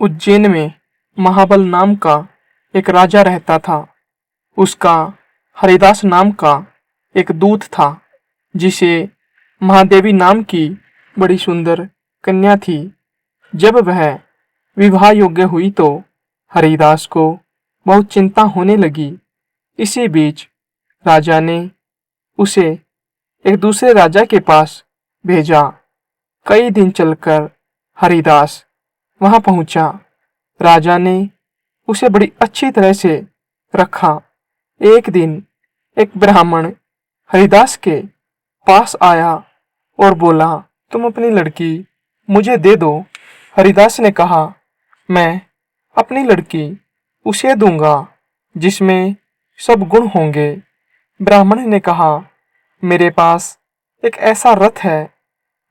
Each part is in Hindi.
उज्जैन में महाबल नाम का एक राजा रहता था। उसका हरिदास नाम का एक दूत था, जिसे महादेवी नाम की बड़ी सुंदर कन्या थी। जब वह विवाह योग्य हुई तो हरिदास को बहुत चिंता होने लगी। इसी बीच राजा ने उसे एक दूसरे राजा के पास भेजा। कई दिन चलकर हरिदास वहां पहुंचा। राजा ने उसे बड़ी अच्छी तरह से रखा। एक दिन एक ब्राह्मण हरिदास के पास आया और बोला, तुम अपनी लड़की मुझे दे दो। हरिदास ने कहा, मैं अपनी लड़की उसे दूंगा जिसमें सब गुण होंगे। ब्राह्मण ने कहा, मेरे पास एक ऐसा रथ है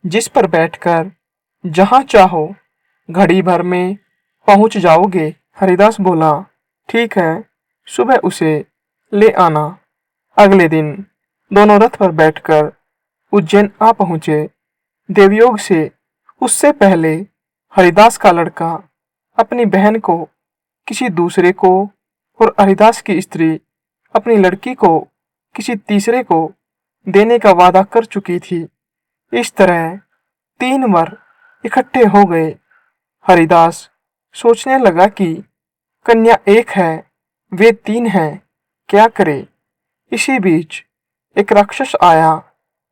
जिस पर बैठकर जहां चाहो घड़ी भर में पहुंच जाओगे। हरिदास बोला, ठीक है, सुबह उसे ले आना। अगले दिन दोनों रथ पर बैठकर उज्जैन आ पहुंचे। देवयोग से उससे पहले हरिदास का लड़का अपनी बहन को किसी दूसरे को और हरिदास की स्त्री अपनी लड़की को किसी तीसरे को देने का वादा कर चुकी थी। इस तरह 3 वर इकट्ठे हो गए। हरिदास सोचने लगा कि कन्या एक है, वे 3 हैं, क्या करे। इसी बीच एक राक्षस आया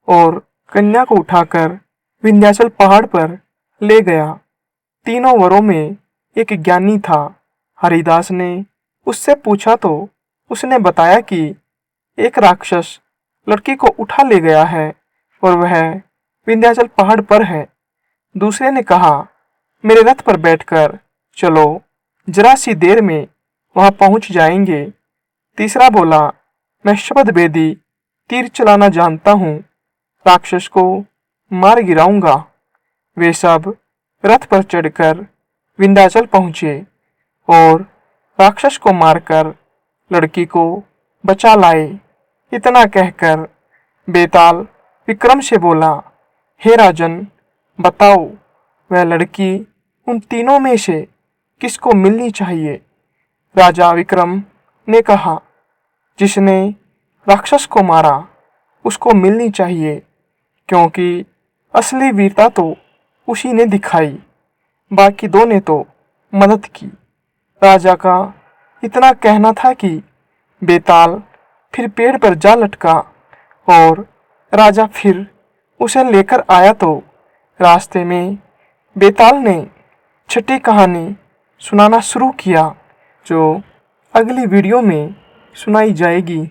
और कन्या को उठाकर विंध्याचल पहाड़ पर ले गया। तीनों वरों में एक ज्ञानी था। हरिदास ने उससे पूछा तो उसने बताया कि एक राक्षस लड़की को उठा ले गया है और वह विंध्याचल पहाड़ पर है। दूसरे ने कहा, मेरे रथ पर बैठकर चलो, जरा सी देर में वहां पहुंच जाएंगे। तीसरा बोला, मैं शब्द भेदी तीर चलाना जानता हूं, राक्षस को मार गिराऊंगा। वे सब रथ पर चढ़कर विंध्याचल पहुंचे और राक्षस को मारकर लड़की को बचा लाए। इतना कहकर बेताल विक्रम से बोला, हे राजन, बताओ वह लड़की उन तीनों में से किसको मिलनी चाहिए। राजा विक्रम ने कहा, जिसने राक्षस को मारा उसको मिलनी चाहिए, क्योंकि असली वीरता तो उसी ने दिखाई, बाकी 2 ने तो मदद की। राजा का इतना कहना था कि बेताल फिर पेड़ पर जा लटका और राजा फिर उसे लेकर आया तो रास्ते में बेताल ने छठी कहानी सुनाना शुरू किया, जो अगली वीडियो में सुनाई जाएगी।